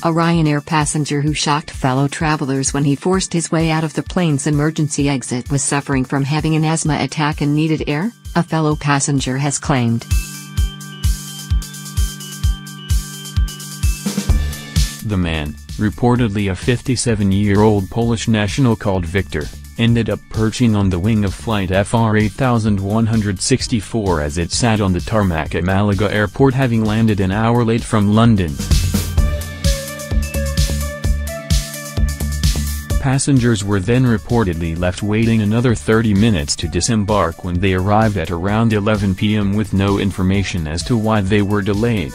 A Ryanair passenger who shocked fellow travelers when he forced his way out of the plane's emergency exit was suffering from having an asthma attack and needed air, a fellow passenger has claimed. The man, reportedly a 57-year-old Polish national called Victor, ended up perching on the wing of flight FR 8164 as it sat on the tarmac at Malaga Airport, having landed an hour late from London. Passengers were then reportedly left waiting another 30 minutes to disembark when they arrived at around 11 p.m. with no information as to why they were delayed.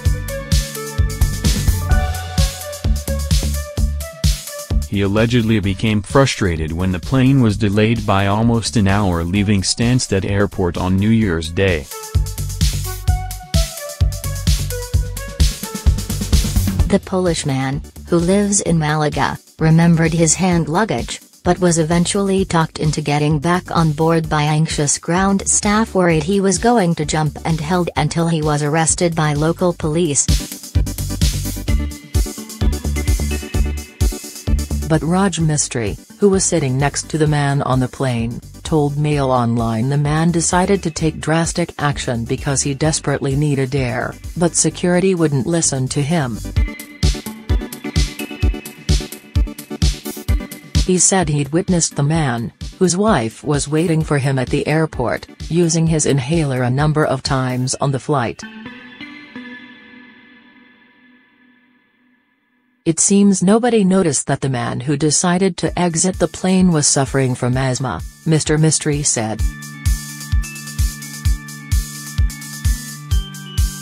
He allegedly became frustrated when the plane was delayed by almost an hour, leaving Stansted Airport on New Year's Day. The Polish man, who lives in Malaga, remembered his hand luggage, but was eventually talked into getting back on board by anxious ground staff worried he was going to jump, and held until he was arrested by local police. But Raj Mistry, who was sitting next to the man on the plane, told Mail Online the man decided to take drastic action because he desperately needed air, but security wouldn't listen to him. He said he'd witnessed the man, whose wife was waiting for him at the airport, using his inhaler a number of times on the flight. It seems nobody noticed that the man who decided to exit the plane was suffering from asthma, Mr. Mistry said.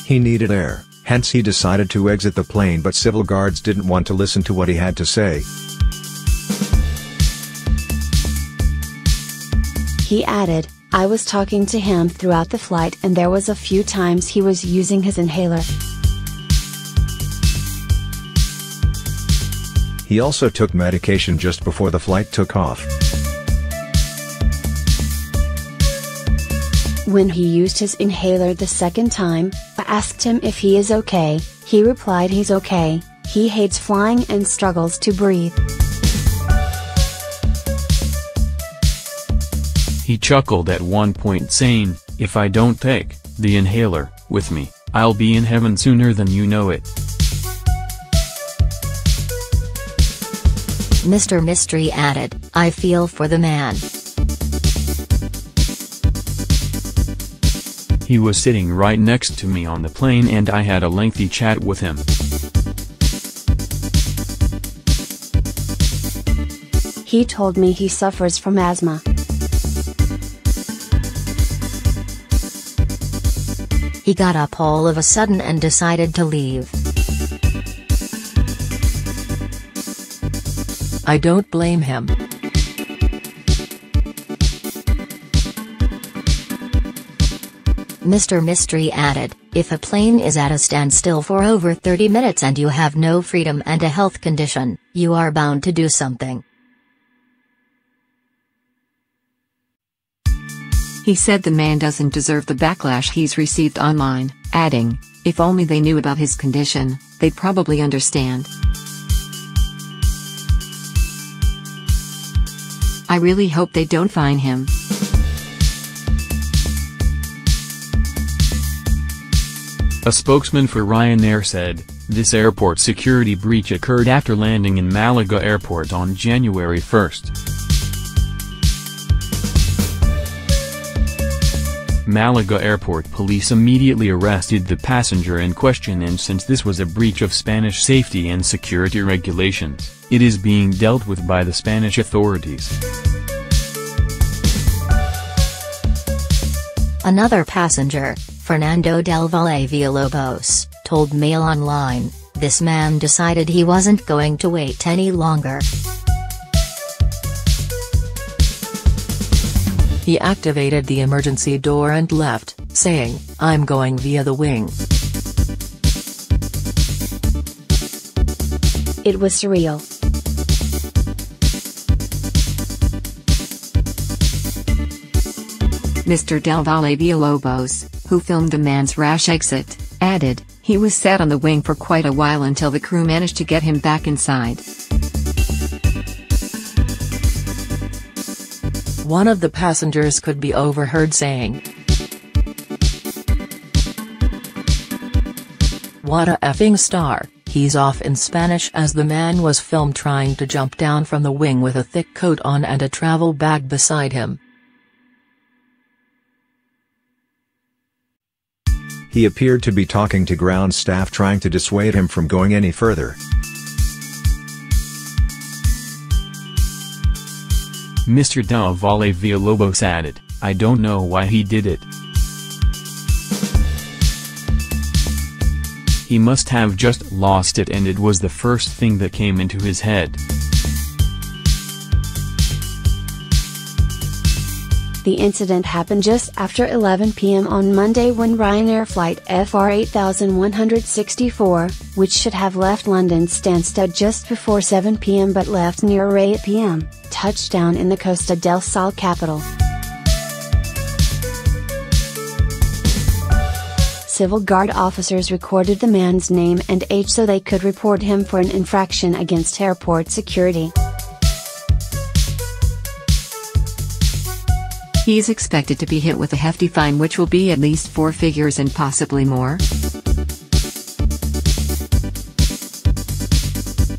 He needed air, hence he decided to exit the plane, but civil guards didn't want to listen to what he had to say. He added, "I was talking to him throughout the flight and there was a few times he was using his inhaler." He also took medication just before the flight took off. When he used his inhaler the second time, I asked him if he is okay. He replied he's okay. He hates flying and struggles to breathe. He chuckled at one point, saying, "If I don't take the inhaler with me, I'll be in heaven sooner than you know it." Mr. Mistry added, "I feel for the man. He was sitting right next to me on the plane and I had a lengthy chat with him. He told me he suffers from asthma. He got up all of a sudden and decided to leave. I don't blame him." Mr. Mistry added, "If a plane is at a standstill for over 30 minutes and you have no freedom and a health condition, you are bound to do something." He said the man doesn't deserve the backlash he's received online, adding, "If only they knew about his condition, they'd probably understand. I really hope they don't fine him." A spokesman for Ryanair said, "This airport security breach occurred after landing in Malaga Airport on January 1st. Malaga Airport police immediately arrested the passenger in question, and since this was a breach of Spanish safety and security regulations, it is being dealt with by the Spanish authorities." Another passenger, Fernando del Valle Villalobos, told Mail Online, "This man decided he wasn't going to wait any longer. He activated the emergency door and left, saying, 'I'm going via the wing.' It was surreal." Mr. Del Valle Villalobos, who filmed the man's rash exit, added, He was sat on the wing for quite a while until the crew managed to get him back inside. One of the passengers could be overheard saying, "What a effing star, he's off," in Spanish, as the man was filmed trying to jump down from the wing with a thick coat on and a travel bag beside him. He appeared to be talking to ground staff, trying to dissuade him from going any further. Mr. Del Valle Villalobos added, "I don't know why he did it. He must have just lost it and it was the first thing that came into his head." The incident happened just after 11 p.m. on Monday when Ryanair flight FR 8164, which should have left London Stansted just before 7 p.m. but left near 8 p.m., touched down in the Costa del Sol capital. Civil Guard officers recorded the man's name and age so they could report him for an infraction against airport security. He's expected to be hit with a hefty fine, which will be at least 4 figures and possibly more.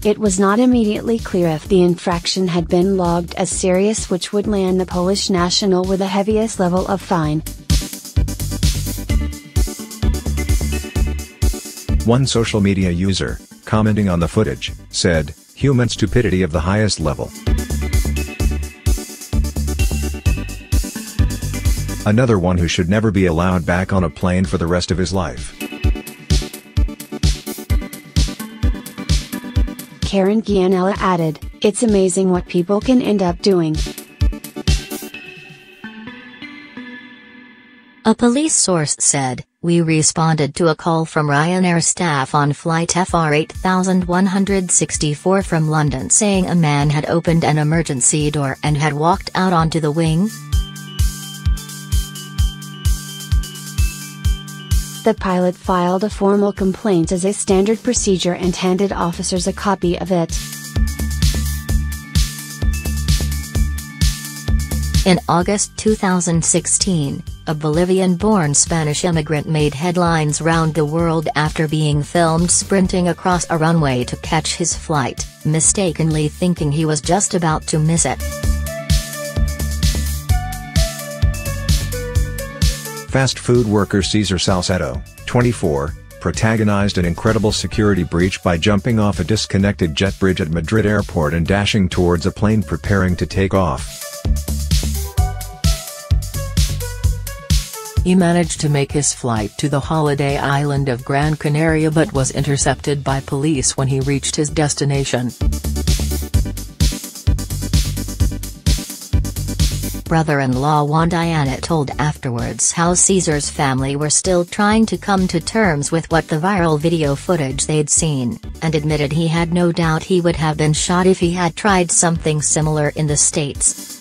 It was not immediately clear if the infraction had been logged as serious, which would land the Polish national with the heaviest level of fine. One social media user, commenting on the footage, said, "Human stupidity of the highest level." Another one who should never be allowed back on a plane for the rest of his life. Karen Gianella added, "It's amazing what people can end up doing." A police source said, "We responded to a call from Ryanair staff on flight FR 8164 from London saying a man had opened an emergency door and had walked out onto the wing." The pilot filed a formal complaint as a standard procedure and handed officers a copy of it. In August 2016, a Bolivian-born Spanish immigrant made headlines round the world after being filmed sprinting across a runway to catch his flight, mistakenly thinking he was just about to miss it. Fast food worker Cesar Salcedo, 24, protagonized an incredible security breach by jumping off a disconnected jet bridge at Madrid airport and dashing towards a plane preparing to take off. He managed to make his flight to the holiday island of Gran Canaria but was intercepted by police when he reached his destination. Brother-in-law Juan Diana told afterwards how Cesar's family were still trying to come to terms with what the viral video footage they'd seen, and admitted he had no doubt he would have been shot if he had tried something similar in the States.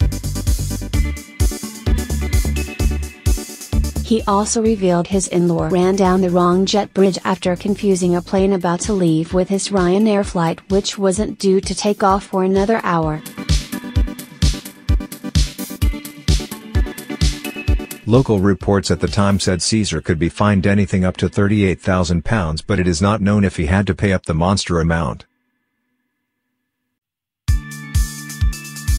He also revealed his in-law ran down the wrong jet bridge after confusing a plane about to leave with his Ryanair flight, which wasn't due to take off for another hour. Local reports at the time said Cesar could be fined anything up to £38,000, but it is not known if he had to pay up the monster amount.